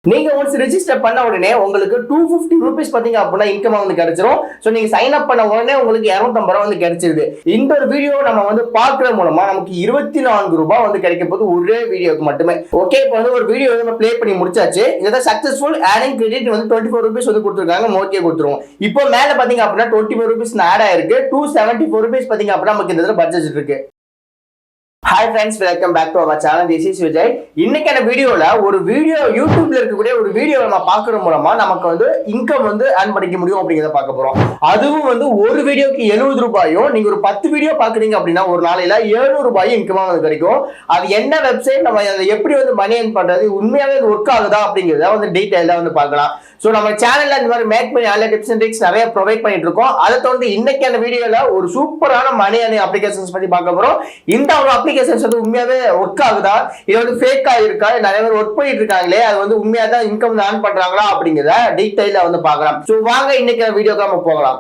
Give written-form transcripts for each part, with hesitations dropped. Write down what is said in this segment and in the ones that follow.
நீங்க once register பண்ண உடனே உங்களுக்கு 250 ரூபீஸ் பாத்தீங்க அப்படின்னா இன்கம் வந்து கிடைச்சிரும். சோ நீங்க சைன் அப் பண்ண உடனே உங்களுக்கு 250 ரூபாய் வந்து கிடைச்சிருது. இந்த ஒரு வீடியோ நம்ம வந்து பாக்குறது மூலமா நமக்கு 24 ரூபாய் வந்து கிடைக்க போது ஒரே வீடியோக்கு மட்டுமே. ஓகே, இப்போ வந்து ஒரு வீடியோ நம்ம ப்ளே பண்ணி முடிச்சாச்சு. இத சக்சஸ்ஃபுல் ஆடிங் கிரெடிட் வந்து 24 ரூபீஸ் வந்து கொடுத்திருக்காங்க. ஓகே கொடுத்துருவோம். இப்போ மேல பாத்தீங்க அப்படின்னா 24 ரூபீஸ் ஆட் ஆயிருக்கு. 274 ரூபீஸ் பாத்தீங்க அப்படின்னா நமக்கு இந்த பட்ஜெட் இருக்கு. Hi friends, welcome back to our channel. This is Vijay. இன்னைக்கான வீடியோல ஒரு வீடியோ யூடியூப்ல இருக்கக்கூடிய ஒரு வீடியோ நம்ம பார்க்கறது மூலமா நமக்கு வந்து இன்கம் வந்து earn பண்ணிக்க முடியும் அப்படிங்கறத பார்க்க போறோம். அதுவும் வந்து ஒரு வீடியோக்கு 70 ரூபாயும் நீங்க ஒரு 10 வீடியோ பாக்குறீங்க அப்படின்னா ஒரு நாளையில 700 ரூபாய் இன்கமா வந்து கிடைக்கும். அது என்ன வெப்சைட், நம்ம அதை எப்படி வந்து மணி earn பண்றது, உண்மையாவே ஒர்க் ஆகுதா அப்படிங்கறத வந்து டீடைலா வந்து பார்க்கலாம். சோ நம்ம சேனல்ல இந்த மாதிரி மேக் பண்ணி ஆன்லைன் டிப்ஸ் அண்ட் ட்ரிக்ஸ் நிறைய ப்ரொவைட் பண்ணிட்டு இருக்கோம். அதை தொடர்ந்து இன்னைக்கான வீடியோல ஒரு சூப்பரான மணி earning அப்ளிகேஷன்ஸ் பத்தி பார்க்க போறோம். இந்த ஒரு அப்ளிகேஷன்ஸ் வந்து உண்மையாவே ஒர்க் ஆகுதா, இது வந்து ஃபேக்கா இருக்கா, நிறைய பேர் ஒர்க் பண்ணிட்டு இருக்காங்களே அது வந்து உண்மையா தான் இன்கம் earn பண்றாங்களா அப்படிங்கறத டீடைலா வந்து பார்க்கலாம். சோ வாங்க இன்னைக்கு வீடியோக்கு நம்ம போகலாம்.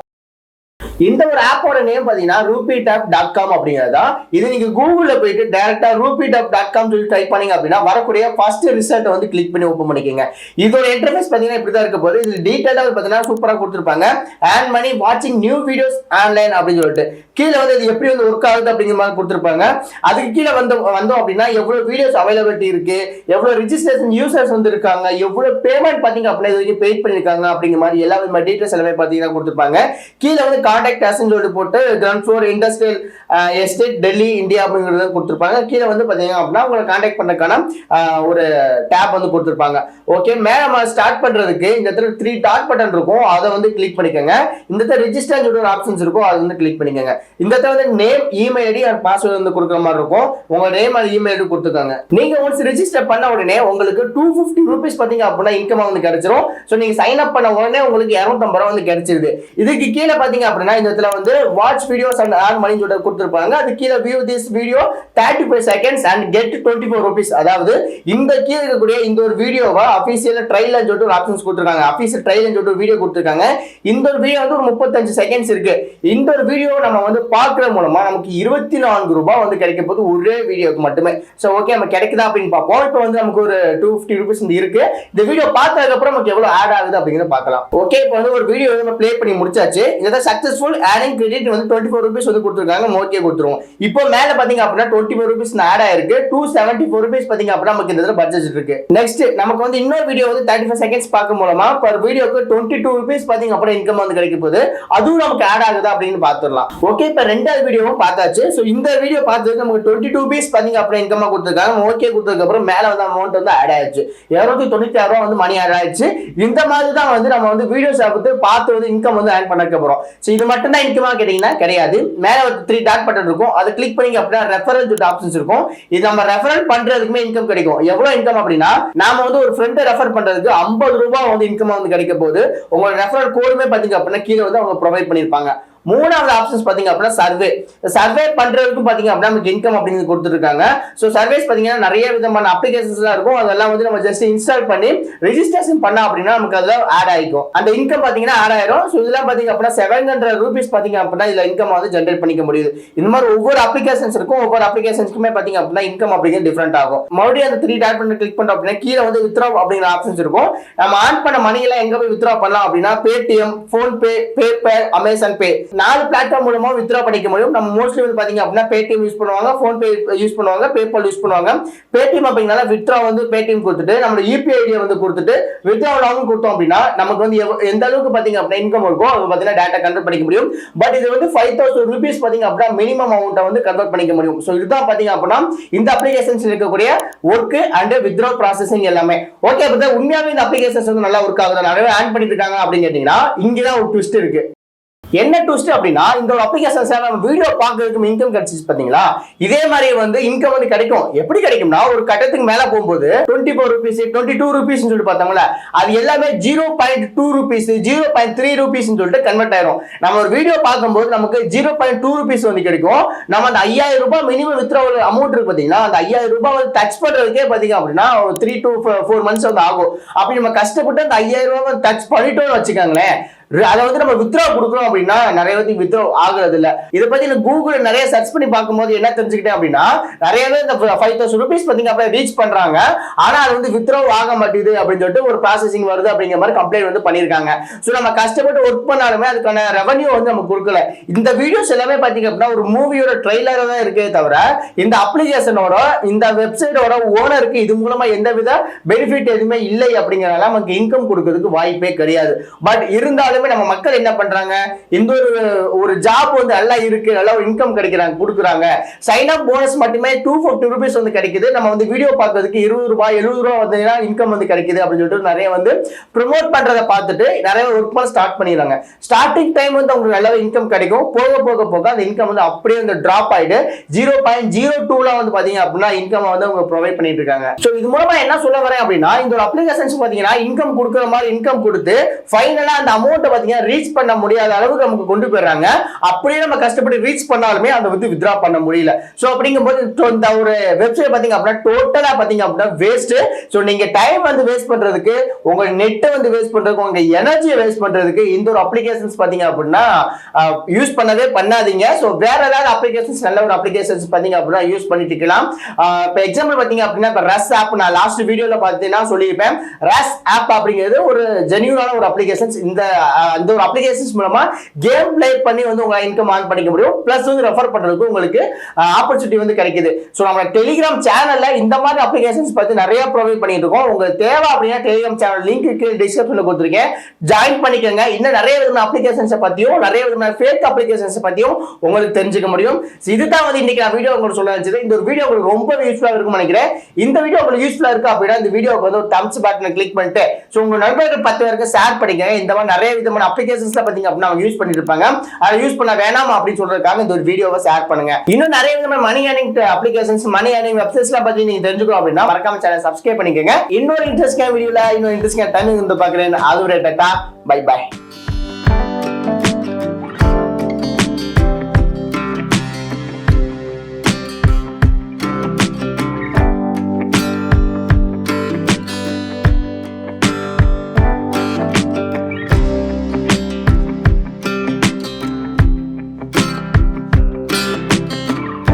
இந்த ஒரு ஆப்போட நேம் பாத்தீங்கன்னா rupeetap.com அப்படிங்கறதா. இது நீங்க கூகுள்ல போயிட்டு டைரக்டா rupeetap.com சொல்லி டைப் பண்ணீங்க அப்படின்னா வரக்கூடிய ஃபர்ஸ்ட் ரிசல்ட் வந்து கிளிக் பண்ணி ஓபன் பண்ணிக்கங்க. இதோட இன்டர்ஃபேஸ் பாத்தீங்கன்னா இப்படி தான் இருக்க போகுது. இது டீடைலா பாத்தீங்கன்னா சூப்பரா கொடுத்திருப்பாங்க. earn money watching new videos online அப்படின்னு சொல்லிட்டு கீழே வந்து இது எப்படி வந்து ஒர்க் ஆகுது அப்படிங்கிற மாதிரி கொடுத்திருப்பாங்க. அதுக்கு கீழே வந்தோம் அப்படின்னா எவ்வளவு வீடியோஸ் அவைலபிலிட்டி இருக்கு, எவ்வளவு ரிஜிஸ்ட்ரேஷன் யூசர்ஸ் வந்து இருக்காங்க, எவ்வளவு பேமெண்ட் பாத்தீங்க அப்படின்னா இது வரைக்கும் பெய்ட் பண்ணிருக்காங்க அப்படிங்கிற மாதிரி எல்லா டீடைல்ஸ் எல்லாமே பாத்தீங்கன்னா கொடுத்திருப்பாங்க. கீழே வந்து கான்டாக்ட் அஸ்ன்னு சொல்லிட்டு போட்டு ground floor industrial estate Delhi India அப்படிங்கறத கொடுத்திருப்பாங்க. கீழே வந்து பாத்தீங்க அப்படின்னா உங்களை கான்டாக்ட் பண்ணக்கான ஒரு டேப் வந்து கொடுத்திருப்பாங்க. ஓகே, மேல நம்ம ஸ்டார்ட் பண்றதுக்கு இந்த இடத்துல 3 டாட் பட்டன் இருக்கும், அதை வந்து கிளிக் பண்ணிக்கோங்க. இந்த இடத்துல ரெஜிஸ்டர் சொல்லிட்டு ஒரு ஆப்ஷன்ஸ் இருக்கும், அதை வந்து கிளிக் பண்ணிக்கோங்க. இந்த இடத்துல வந்து name, email ID and password வந்து கொடுக்குற மாதிரி இருக்கும். உங்க நேம் அண்ட் இமெயில் ஐடி கொடுத்துருக்காங்க. நீங்க ஒன்ஸ் ரெஜிஸ்டர் பண்ண உடனே உங்களுக்கு 250 ரூபீஸ் பாத்தீங்க அப்படின்னா இன்கம் வந்து கிடைச்சிரும். சோ நீங்க சைன் அப் பண்ண உடனே உங்களுக்கு 250 ரூபாய் வந்து கிடைச்சிருது. இதுக்கு கீழே பாத்தீங்க அப்படின்னா இந்த இடத்துல வந்து watch videos and earn money சொல்லிட்டு கொடுத்திருப்பாங்க. அது கீழே view this video 35 seconds and get 24 rupees. அதாவது இந்த கீழே இருக்கக்கூடிய இந்த ஒரு வீடியோவை அபிஷியல் ட்ரைலர் சொல்லிட்டு ஒரு ஆப்ஷன்ஸ் கொடுத்திருக்காங்க. அபிஷியல் ட்ரைலர் சொல்லிட்டு ஒரு வீடியோ கொடுத்திருக்காங்க. இந்த ஒரு வீடியோ வந்து ஒரு 35 செகண்ட்ஸ் இருக்கு. இந்த ஒரு வீடியோ நம்ம வந்து பார்க்கறது மூலமா நமக்கு 24 ரூபாய் வந்து கிடைக்க போது ஒரே வீடியோக்கு மட்டுமே. சோ ஓகே, நம்ம கிடைக்குதா அப்படின்னு பார்ப்போம். இப்போ வந்து நமக்கு ஒரு 250 ரூபீஸ் இருக்கு. இந்த வீடியோ பார்த்ததுக்கு அப்புறம் நமக்கு எவ்வளவு ஆட் ஆகுது அப்படிங்கறத பார்க்கலாம். ஓகே, இப்போ வந்து ஒரு வீடியோ நம்ம ப்ளே பண்ணி முடிச்சாச்சு. இத சக்சஸ்ஃபுல் ஆடிங் கிரெடிட் வந்து 24 ரூபீஸ் வந்து கொடுத்திருக்காங்க. ஓகே கொடுத்துருவோம். இப்போ மேல பாத்தீங்க அப்படின்னா 24 ரூபீஸ் ஆட் ஆயிருக்கு. 274 ரூபீஸ் பாத்தீங்க அப்படின்னா நமக்கு இந்த பட்ஜெட் இருக்கு. நெக்ஸ்ட் நமக்கு வந்து இன்னொரு வீடியோ வந்து 35 செகண்ட்ஸ் பார்க்க மூலமா பர் வீடியோக்கு 22 ரூபீஸ் பாத்தீங்க அப்படின்னா இன்கம் வந்து கிடைக்க போகுது. அதுவும் நமக்கு ஆட் ஆகுதா அப்படின்னு பார்த்துடலாம். ஓகே, இப்போ ரெண்டாவது வீடியோவும் பார்த்தாச்சு. சோ இந்த வீடியோ பார்த்ததுக்கு நமக்கு 22 ரூபீஸ் பாத்தீங்க அப்படின்னா இன்கமா கொடுத்திருக்காங்க. ஓகே கொடுத்ததுக்கு அப்புறம் மேல வந்து அமௌண்ட் வந்து ஆட் ஆயிடுச்சு. 296 ரூபாய் வந்து மணி ஆட் ஆயிடுச்சு. இந்த மாதிரி தான் வந்து நம்ம வந்து வீடியோஸ் பார்த்து வந்து இன்கம் வந்து earn பண்ண போறோம். சோ இது மட்டும் தான் இன்கமா கேட்டீங்கன்னா கிடையாது. மேல ஒரு 3 டாட் பட்டன் இருக்கும், அதை கிளிக் பண்ணீங்க அப்படின்னா ரெஃபரல் சொல்லிட்டு ஆப்ஷன்ஸ் இருக்கும். இது நம்ம ரெஃபரல் பண்றதுக்குமே இன்கம் கிடைக்கும். எவ்வளவு இன்கம் அப்படின்னா நாம வந்து ஒரு ஃப்ரெண்டை ரெஃபர் பண்றதுக்கு 50 ரூபாய் வந்து இன்கம் வந்து கிடைக்க போகுது. உங்களோட ரெஃபரல் கோடுமே பாத்தீங்க அப்படின்னா கீழே வந்து அவங்க ப்ரொவைட் பண்ணிருப்பாங்க. மூணாவது ஆப்ஷன்ஸ் பாத்தீங்க அப்படின்னா சர்வே பண்றதுக்கும் பாத்தீங்க அப்படின்னா நமக்கு இன்கம் அப்படிங்கிறது கொடுத்துருக்காங்க. சோ சர்வேஸ் பாத்தீங்கன்னா நிறைய விதமான அப்ளிகேஷன்ஸ் எல்லாம் இருக்கும். அதெல்லாம் வந்து நம்ம ஜஸ்ட் இன்ஸ்டால் பண்ணி ரெஜிஸ்ட்ரேஷன் பண்ணா அப்படின்னா நமக்கு அதுல ஆட் ஆயிக்கும். அந்த இன்கம் பாத்தீங்கன்னா ஆட் ஆயிரும். சோ இதெல்லாம் பாத்தீங்க அப்படின்னா 700 ரூபீஸ் பாத்தீங்க அப்படின்னா இதுல இன்கம் வந்து ஜெனரேட் பண்ணிக்க முடியுது. இந்த மாதிரி ஒவ்வொரு அப்ளிகேஷன்ஸ் இருக்கும். ஒவ்வொரு அப்ளிகேஷன்ஸ்க்குமே பாத்தீங்க அப்படின்னா இன்கம் அப்படிங்கிறது டிஃபரெண்ட் ஆகும். மறுபடியும் அந்த 3 டாட் பண்ணி கிளிக் பண்ணோம் அப்படின்னா கீழே வந்து வித்ரா அப்படிங்கிற ஆப்ஷன்ஸ் இருக்கும். நம்ம ஆன் பண்ண மணி எல்லாம் எங்க போய் வித்ரா பண்ணலாம் அப்படின்னா பேடிஎம், போன்பே, பேபால், அமேசான் பே 4 பிளாட்ஃபார்ம் மூலமா வித்ரா பண்ணிக்க முடியும். நம்ம மோஸ்ட்லி வந்து பாத்தீங்க அப்படின்னா பேடிஎம் யூஸ் பண்ணுவாங்க, போன்பே யூஸ் பண்ணுவாங்க, பேபால் யூஸ் பண்ணுவாங்க. பேடிஎம் அப்படிங்கறத வித்ரா வந்து பேடிஎம் கொடுத்துட்டு நம்ம யூபிஐ ஐடியை வந்து கொடுத்துட்டு வித்ரா லாகும் கொடுத்தோம் அப்படின்னா நமக்கு வந்து எந்த அளவுக்கு பாத்தீங்க அப்படின்னா இன்கம் இருக்கும் அது பாத்தீங்கன்னா டேட்டா கன்வெர்ட் பண்ணிக்க முடியும். பட் இது வந்து 5000 ரூபீஸ் பாத்தீங்க அப்படின்னா மினிமம் அமௌண்ட்டை வந்து கன்வெர்ட் பண்ணிக்க முடியும். சோ இதுதான் பாத்தீங்க அப்படின்னா இந்த அப்ளிகேஷன்ஸ் இருக்கக்கூடிய ஒர்க் அண்ட் வித்ரா ப்ராசஸிங் எல்லாமே. ஓகே, அப்ப உண்மையாவே இந்த அப்ளிகேஷன்ஸ் வந்து நல்லா ஒர்க் ஆகுது, நிறைய ஆன் பண்ணிட்டு இருக்காங்க அப்படின்னு கேட்டீங்கன்னா இங்கதான் ஒரு ட்விஸ்ட் இருக்கு. என்ன ட்விஸ்ட் அப்படின்னா இந்த ஒரு அப்ளிகேஷன்ஸ் நம்ம வீடியோ பார்க்கிறதுக்கு இன்கம் கிடைச்சிச்சு பாத்தீங்களா, இதே மாதிரி வந்து இன்கம் வந்து கிடைக்கும். எப்படி கிடைக்கும்னா ஒரு கட்டத்துக்கு மேல போகும்போது 24 ரூபீஸ் 22 ரூபீஸ் சொல்லிட்டு பார்த்தாங்களா, அது எல்லாமே 0.2 ரூபீஸ் 0.3 ரூபீஸ் சொல்லிட்டு கன்வெர்ட் ஆயிரும். நம்ம ஒரு வீடியோ பார்க்கும்போது நமக்கு 0.2 ரூபீஸ் வந்து கிடைக்கும். நம்ம அந்த 5000 ரூபாய் மினிமம் வித்ரா அமௌண்ட் இருக்கு பாத்தீங்களா, அந்த 5000 ரூபாய் வந்து டச் பண்றதுக்கே பாத்தீங்க அப்படின்னா 3 to 4 months வந்து ஆகும். அப்படி நம்ம கஷ்டப்பட்டு அந்த 5000 ரூபாய் டச் பண்ணிட்டோம்னு வச்சுக்காங்களேன், அதை வந்து நம்ம வித்ரா கொடுக்கணும் அப்படின்னா நிறைய பேருக்கு வித்ரா ஆகுறது இல்ல. இதை பத்தி கூகுள் நிறைய சர்ச் பண்ணி பார்க்கும்போது என்ன தெரிஞ்சுக்கிட்டேன் அப்படின்னா, நிறைய பேர் இந்த 5000 rupees பாத்தீங்க அப்படியே ரீச் பண்றாங்க, ஆனா அது வந்து வித்ரா ஆக மாட்டேங்குது அப்படின்னு சொல்லிட்டு ஒரு ப்ராசஸிங் வருது அப்படிங்கிற மாதிரி கம்ப்ளைண்ட் வந்து பண்ணிருக்காங்க. சோ நம்ம கஷ்டப்பட்டு ஒர்க் பண்ணாலுமே அதுக்கான ரெவன்யூ வந்து நம்ம கொடுக்கல. இந்த வீடியோஸ் எல்லாமே பாத்தீங்க அப்படின்னா ஒரு மூவியோட ட்ரெய்லரா தான் இருக்கே தவிர இந்த அப்ளிகேஷனோட இந்த வெப்சைட்டோட ஓனருக்கு இது மூலமா எந்தவித பெனிஃபிட் எதுவுமே இல்லை அப்படிங்கறதால நமக்கு இன்கம் கொடுக்கிறதுக்கு வாய்ப்பே கிடையாது. பட் இருந்தாலுமே நம்ம மக்கள் என்ன பண்றாங்க, இந்த ஒரு ஜாப் வந்து நல்லா இருக்கு, நல்லா இன்கம் கிடைக்கிறாங்க கொடுக்குறாங்க, சைன் அப் போனஸ் மட்டுமே 250 rupees வந்து கிடைக்குது, நம்ம வந்து வீடியோ பார்க்கிறதுக்கு 20 ரூபாய் 70 ரூபாய் வந்து இன்கம் வந்து கிடைக்குது அப்படின்னு சொல்லிட்டு நிறைய வந்து ப்ரோமோட் பண்றதை பார்த்துட்டு நிறைய ஒர்க் பண்ண ஸ்டார்ட் பண்ணிடுறாங்க. ஸ்டார்டிங் டைம் வந்து உங்களுக்கு நல்ல இன்கம் கிடைக்கும், போக போக போக அந்த இன்கம் வந்து அப்படியே வந்து டிராப் ஆயிட்டு 0.02 வந்து பாத்தீங்க அப்படின்னா இன்கம் வந்து அவங்க ப்ரொவைட் பண்ணிட்டு இருக்காங்க. சோ இது மூலமா என்ன சொல்ல வரேன் அப்படின்னா, இந்த ஒரு அப்ளிகேஷன்ஸ் பாத்தீங்கன்னா இன்கம் கொடுக்குற மாதிரி இன்கம் கொடுத்து ஃபைனலா அந்த அமௌண்ட் பாத்தீங்கன்னா ரீச் பண்ண முடியாத அளவுக்கு நமக்கு கொண்டு போயிடுறாங்க. அப்படியே நம்ம கஷ்டப்பட்டு ரீச் பண்ணாலுமே அதை வந்து வித்ரா பண்ண முடியல. சோ அப்படிங்கும்போது இந்த ஒரு வெப்சைட் பாத்தீங்க அப்படின்னா டோட்டலா பாத்தீங்க அப்படின்னா வேஸ்ட். சோ நீங்க டைம் வந்து வேஸ்ட் பண்றதுக்கு, உங்க நெட் வந்து வேஸ்ட் பண்றதுக்கு, உங்க எனர்ஜியை வேஸ்ட் பண்றதுக்கு இந்த ஒரு அப்ளிகேஷன்ஸ் பாத்தீங்க அப்படின்னா யூஸ் பண்ணவே பண்ணாதீங்க. சோ வேற ஏதாவது அப்ளிகேஷன்ஸ், நல்ல ஒரு அப்ளிகேஷன்ஸ் பாத்தீங்க அப்படின்னா யூஸ் பண்ணிட்டு இருக்கலாம். இப்போ எக்ஸாம்பிள் பாத்தீங்க அப்படின்னா இப்போ ரஸ் ஆப் நான் லாஸ்ட் வீடியோல பார்த்தீங்கன்னா சொல்லியிருப்பேன். ரஸ் ஆப் அப்படிங்கிறது ஒரு ஜென்யூனான ஒரு அப்ளிகேஷன்ஸ். இந்த ஒரு அப்ளிகேஷன்ஸ் மூலமா கேம் பிளே பண்ணி வந்து உங்க இன்கம் ஆன் பண்ணிக்க முடியும். பிளஸ் வந்து ரெஃபர் பண்றதுக்கு உங்களுக்கு ஆப்பர்ச்சுனிட்டி வந்து கிடைக்குது. ஸோ நம்ம டெலிகிராம் சேனல்ல இந்த மாதிரி அப்ளிகேஷன்ஸ் பத்தி நிறைய ப்ரொவைட் பண்ணிட்டு இருக்கோம். உங்களுக்கு தேவை அப்படின்னா டெலிகிராம் சேனல் லிங்க் டிஸ்கிரிப்ஷன்ல கொடுத்துருக்கேன், ஜாயின் பண்ணிக்கோங்க. இன்னும் நிறைய விதமான அப்ளிகேஷன்ஸ் பத்தியும் நிறைய விதமான ஃபேக் அப்ளிகேஷன்ஸ் பத்தியும் உங்களுக்கு தெரிஞ்சுக்க முடியும். இதுதான் வந்து இன்னைக்கு நான் வீடியோ உங்களுக்கு சொல்ல வச்சது. இந்த ஒரு வீடியோ உங்களுக்கு ரொம்ப யூஸ்ஃபுல்லா இருக்கும் நினைக்கிறேன். இந்த வீடியோ உங்களுக்கு யூஸ்ஃபுல்லா இருக்கு அப்படின்னா இந்த வீடியோக்கு வந்து ஒரு தம்ஸ் பட்டனை கிளிக் பண்ணிட்டு உங்க நண்பர்கள் 10 பேருக்கு ஷேர் பண்ணிக்கங்க. இந்த மாதிரி நிறைய விதமான அப்ளிகேஷன்ஸ்ல பாத்தீங்க அப்படின்னா அவங்க யூஸ் பண்ணிட்டு இருப்பாங்க, அதை யூஸ் பண்ண வேணாம் அப்படின்னு சொல்றதுக்காக இந்த ஒரு வீடியோவை ஷேர் பண்ணுங்க. இன்னும் நிறைய விதமான money earning applications, money earning வெப்சைட்ஸ்லாம் பத்தி நீங்க தெரிஞ்சுக்கணும் அப்படின்னா மறக்காம சேனல் சப்ஸ்கிரைப் பண்ணிக்கங்க. இன்னொரு இன்ட்ரெஸ்டிங் வீடியோல இன்னொரு இன்ட்ரெஸ்டிங் டைம் வந்து பாக்குறேன். அது ஒரு டாடா, பை பை.